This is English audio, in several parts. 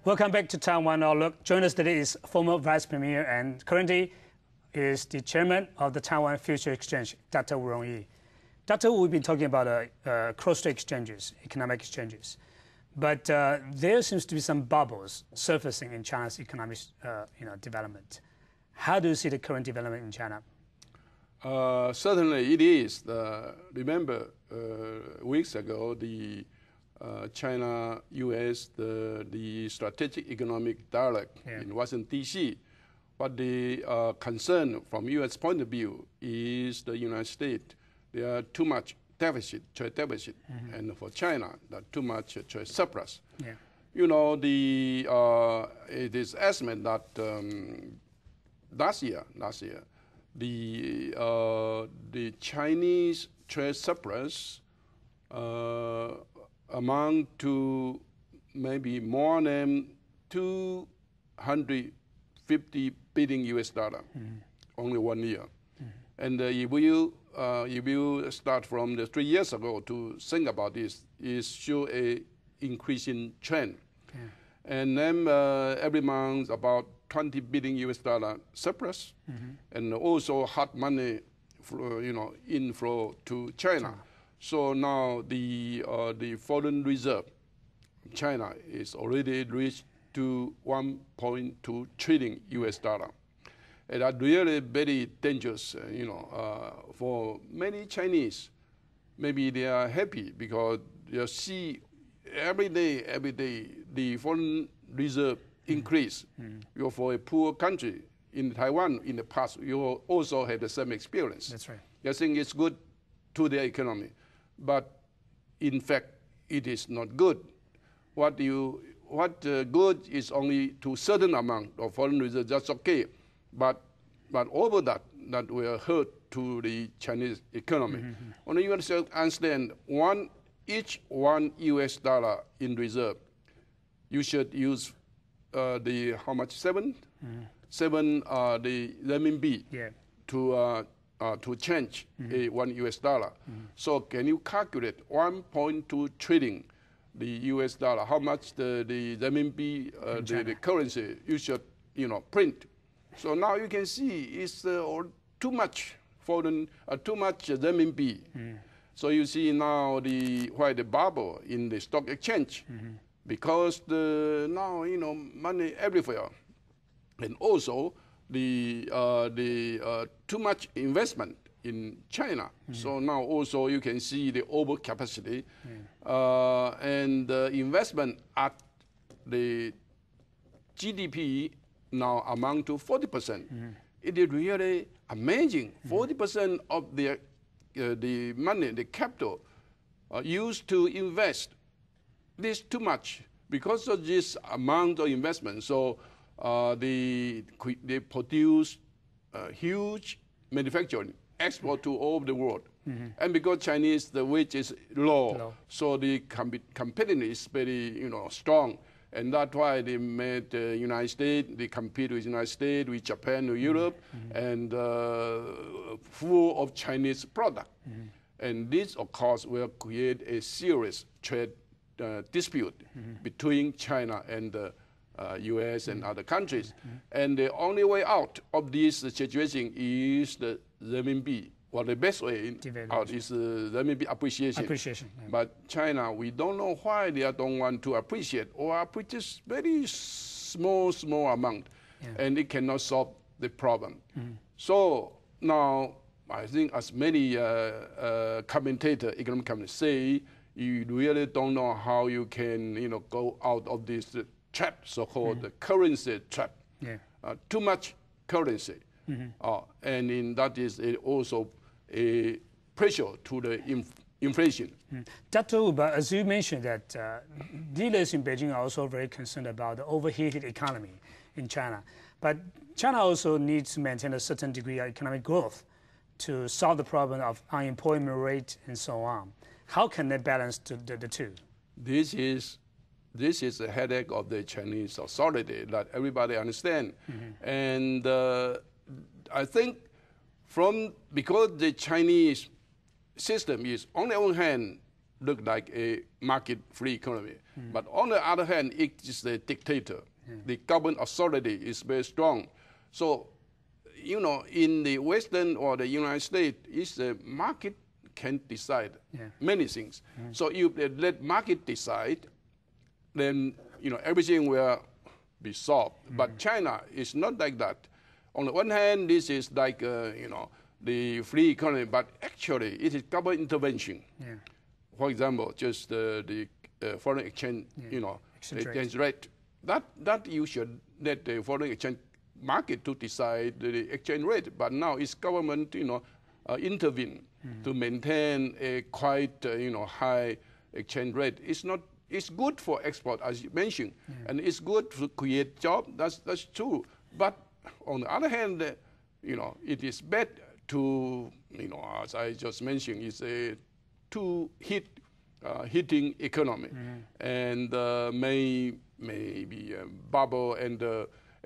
Welcome back to Taiwan Outlook. Join us today is former Vice Premier and currently is the Chairman of the Taiwan Future Exchange, Dr. Rong-I. Dr. We've been talking about cross-strait exchanges, economic exchanges. But there seems to be some bubbles surfacing in China's economic development. How do you see the current development in China? Certainly it is. Remember, weeks ago, the China-U.S., the strategic economic dialogue in Washington, D.C. But the concern from U.S. point of view is the United States. There are too much deficit, trade deficit, and for China, too much trade surplus. Yeah. You know, it is estimated that last year, the Chinese trade surplus amount to maybe more than 250 billion U.S. dollar, only 1 year. And if you start from the 3 years ago to think about this, it shows a increasing trend. Yeah. And then every month about 20 billion U.S. dollar surplus, and also hot money, inflow to China. So now the foreign reserve, China is already reached to 1.2 trillion U.S. dollar. And that's really very dangerous, for many Chinese. Maybe they are happy because you see every day, the foreign reserve increase. For a poor country in Taiwan in the past, you also had the same experience. That's right. I think it's good to the economy, but in fact, it is not good. What good is only to certain amount of foreign reserve, that's okay. But over that will hurt to the Chinese economy. Only you understand each one U.S. dollar in reserve, you should use how much? Seven the renminbi to change a 1 U.S. dollar. So can you calculate 1.2 trillion the U.S. dollar? How much the renminbi, the currency you should print? So now you can see it's too much too much renminbi. So you see now why the bubble in the stock exchange, because now money everywhere, and also the too much investment in China. So now also you can see the overcapacity and the investment at the GDP now amount to 40%. It is really amazing. 40% of the money, the capital, used to invest. This too much because of this amount of investment. So they produce huge manufacturing, export to all over the world. And because Chinese, the wage is low. So the competitiveness is very strong. And that's why they made the United States, they compete with the United States, with Japan, with Europe, and full of Chinese product. And this, of course, will create a serious trade dispute between China and the U.S. and other countries. And the only way out of this situation is the renminbi. Well, the best way out is renminbi appreciation. But China, we don't know why they don't want to appreciate, or appreciate very small amount, and it cannot solve the problem. So now, I think as many economic commentators say, you really don't know how you can go out of this trap, so-called the currency trap. Too much currency, and that is also a pressure to the inflation. Dr. Wu, but as you mentioned that dealers in Beijing are also very concerned about the overheated economy in China. But China also needs to maintain a certain degree of economic growth to solve the problem of unemployment rate and so on. How can they balance the two? This is a headache of the Chinese authority that everybody understands. And I think because the Chinese system is, on the one hand, look like a market-free economy. But on the other hand, it is a dictator. The government authority is very strong. So, you know, in the Western or the United States, it's the market can decide many things. So if they let market decide, then, you know, everything will be solved. But China is not like that. On the one hand, this is like, you know, the free economy, but actually it is government intervention. For example, just the foreign exchange, you know, exchange rate. That you should let the foreign exchange market to decide the exchange rate. But now it's government, you know, intervene to maintain a quite, you know, high exchange rate. It's not. It's good for export, as you mentioned, and it's good to create jobs. That's true. But on the other hand, you know, it is bad to, you know, as I just mentioned, it's a hitting economy, and maybe a bubble, and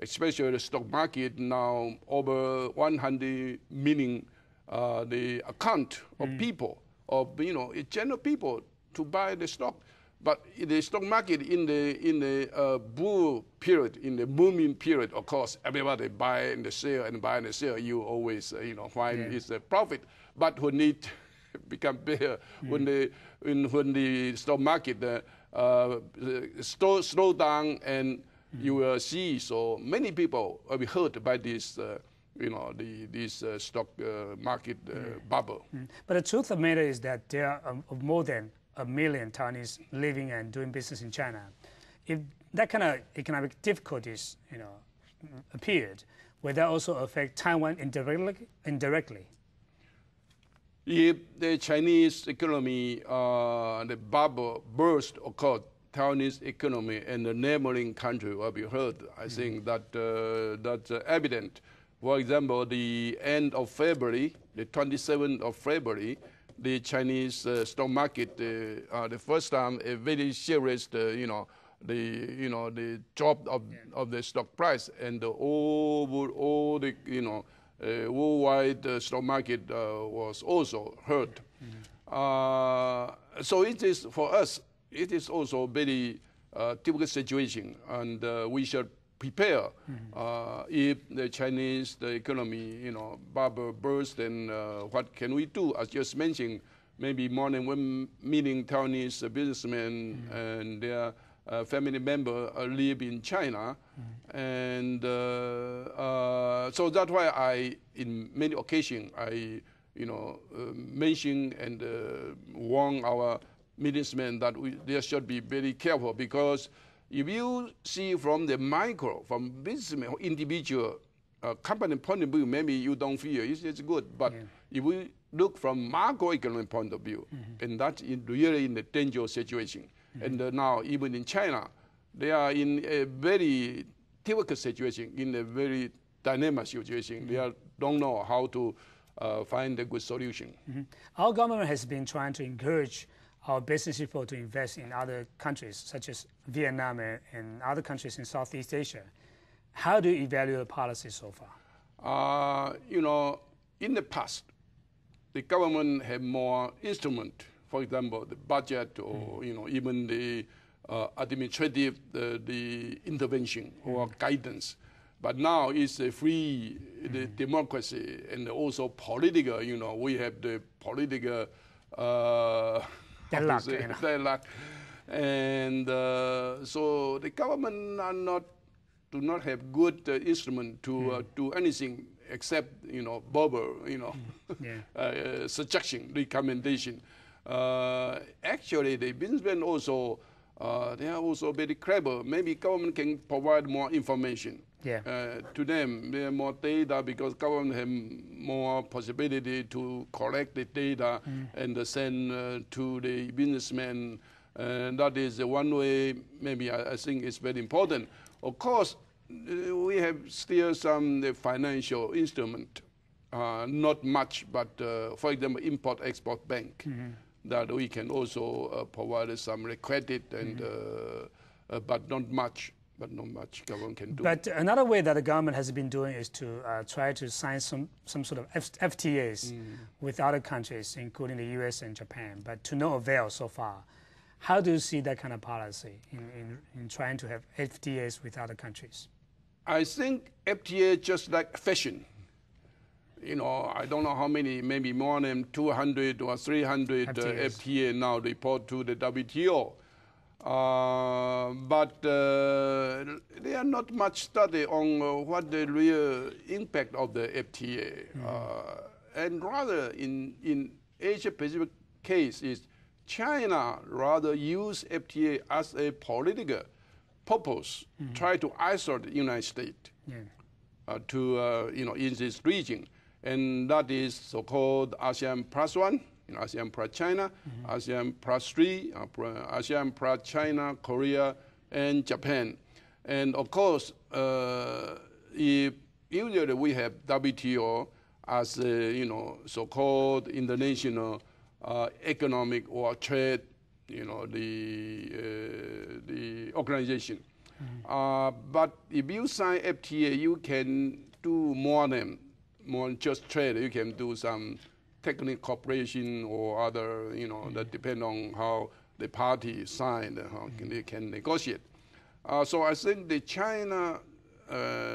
especially the stock market now over 100 million the account of people, of, you know, general people to buy the stock. But in the stock market, in the bull period, in the booming period, of course, everybody buy and the sell and buy and the sell. You always, you know, find it's a profit. But when it become better, when the stock market slow down, and you will see so many people will be hurt by this. You know, this stock market bubble. But the truth of the matter is that there are more than 1 million Taiwanese living and doing business in China. If that kind of economic difficulties, you know, appeared, will that also affect Taiwan indirectly? If the Chinese economy, the bubble burst, of course, Taiwanese economy and the neighboring country will be hurt. I think that that's evident. For example, the end of February, the 27th of February, the Chinese stock market, the first time a very serious, the drop of the stock price, and all the, you know, worldwide stock market was also hurt. So it is, for us, it is also a very difficult situation, and we should prepare if the Chinese economy, you know, bubble bursts. Then what can we do? As just mentioned, maybe more than 1 million Taiwanese businessmen and their family members live in China, and so that's why in many occasions, I, you know, mention and warn our businessmen that they should be very careful, because if you see from the micro, from businessman, individual company point of view, maybe you don't fear, it's good. But if we look from macroeconomic point of view, and that's really in a dangerous situation. And now, even in China, they are in a very difficult situation, in a very dynamic situation. They don't know how to find a good solution. Our government has been trying to encourage our business people to invest in other countries, such as Vietnam and other countries in Southeast Asia. How do you evaluate the policy so far? You know, in the past, the government had more instrument. For example, the budget, or you know, even the administrative, the intervention or guidance. But now it's a free the democracy, and also political. You know, we have the political. Deadlock. And so the government do not have good instrument to do anything except, you know, bubble, you know, suggestion, recommendation. Actually, the businessmen also, they are also very clever. Maybe government can provide more information. To them, they have more data, because government have more possibility to collect the data and send to the businessmen. And that is one way, maybe I think it's very important. Of course, we have still some financial instrument, not much, but for example, Import-Export Bank, that we can also provide some credit, and but not much. but not much government can do. But another way that the government has been doing is to try to sign some sort of FTAs with other countries, including the U.S. and Japan, but to no avail so far. How do you see that kind of policy in trying to have FTAs with other countries? I think FTA just like fashion. I don't know how many, maybe more than 200 or 300 FTA now report to the WTO. But there are not much study on what the real impact of the FTA. And rather in Asia-Pacific case is China rather use FTA as a political purpose, try to isolate the United States in this region. And that is so-called ASEAN Plus One, ASEAN Plus China, ASEAN Plus 3, ASEAN Plus China, Korea, and Japan. And of course, if usually we have WTO as a, so-called international economic or trade, the organization. But if you sign FTA, you can do more than just trade. You can do some technical cooperation or other, that depend on how the parties sign, how they can negotiate. So I think the China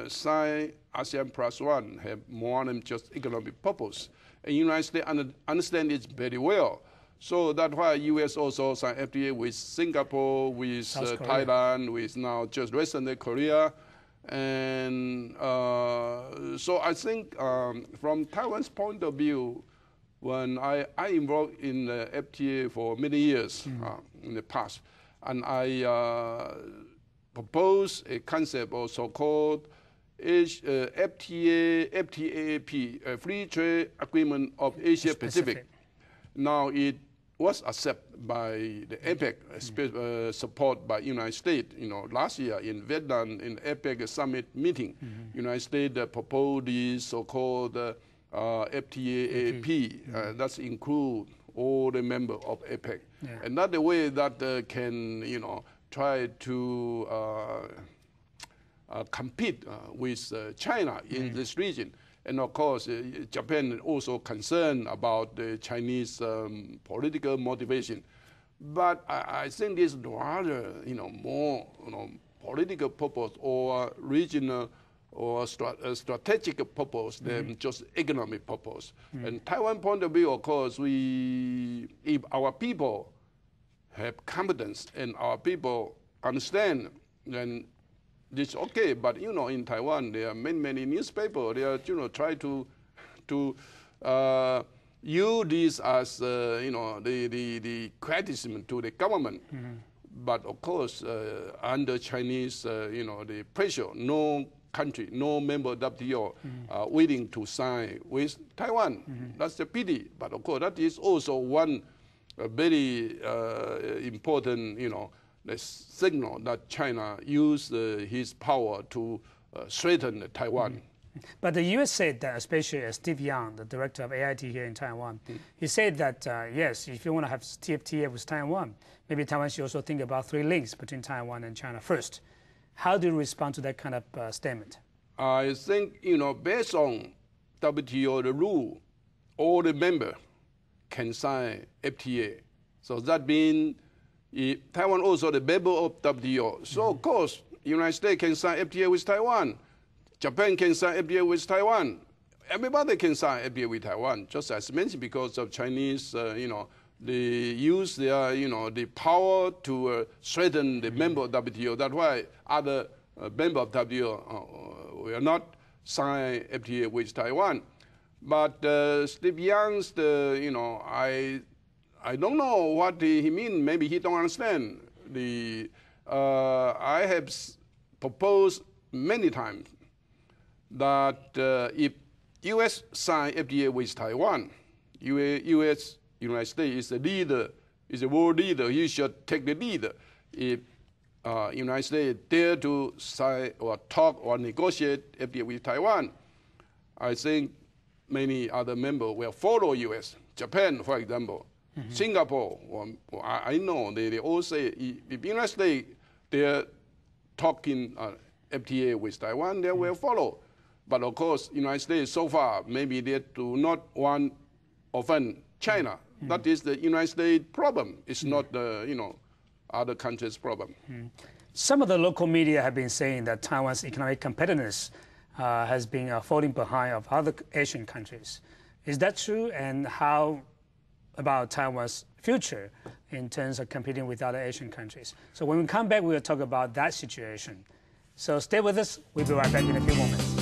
sign ASEAN Plus One have more than just economic purpose. And the United States understand it very well. So that's why U.S. also signed FTA with Singapore, with Thailand, with now just recently Korea. And so I think from Taiwan's point of view, when I involved in the FTA for many years in the past, and I proposed a concept of so-called FTAP, Free Trade Agreement of Asia Pacific. Now it was accepted by the APEC, support by United States. Last year in Vietnam, in APEC summit meeting, United States proposed the so-called FTAP. That's include all the members of APEC. And that's the way that can, try to compete with China in this region. And of course, Japan also concerned about the Chinese political motivation. But I think this rather, more political purpose or regional or strategic purpose than just economic purpose. And Taiwan point of view, of course, if our people have competence and our people understand, then it's okay. But in Taiwan, there are many newspapers. They are try to use this as the criticism to the government. But of course, under Chinese the pressure, no country, no member of WTO willing to sign with Taiwan. That's the pity. But of course, that is also one very important the signal that China used his power to strengthen Taiwan. But the U.S. said that, especially Steve Young, the director of AIT here in Taiwan, he said that, yes, if you want to have TFTA with Taiwan, maybe Taiwan should also think about 3 links between Taiwan and China first. How do you respond to that kind of statement? I think, based on WTO, the rule, all the members can sign FTA. So that means Taiwan also the member of WTO. So of course, United States can sign FTA with Taiwan. Japan can sign FTA with Taiwan. Everybody can sign FTA with Taiwan, just as mentioned, because of Chinese, they use their, the power to strengthen the member of WTO. That's why other members of WTO will not sign FTA with Taiwan. But Steve Young's, I don't know what he means. Maybe he don't understand. I have proposed many times that if U.S. sign FTA with Taiwan, United States is the leader, is a world leader. He should take the lead. If United States dare to sign or talk or negotiate FTA with Taiwan, I think many other members will follow U.S. Japan, for example. Singapore, I know they all say if United States they talking FTA with Taiwan, they will follow. But of course, United States so far maybe they do not want offend China. That is the United States problem. It's not the other countries' problem. Some of the local media have been saying that Taiwan's economic competitiveness has been falling behind of other Asian countries. Is that true? And how about Taiwan's future in terms of competing with other Asian countries? So when we come back, we'll talk about that situation. So stay with us. We'll be right back in a few moments.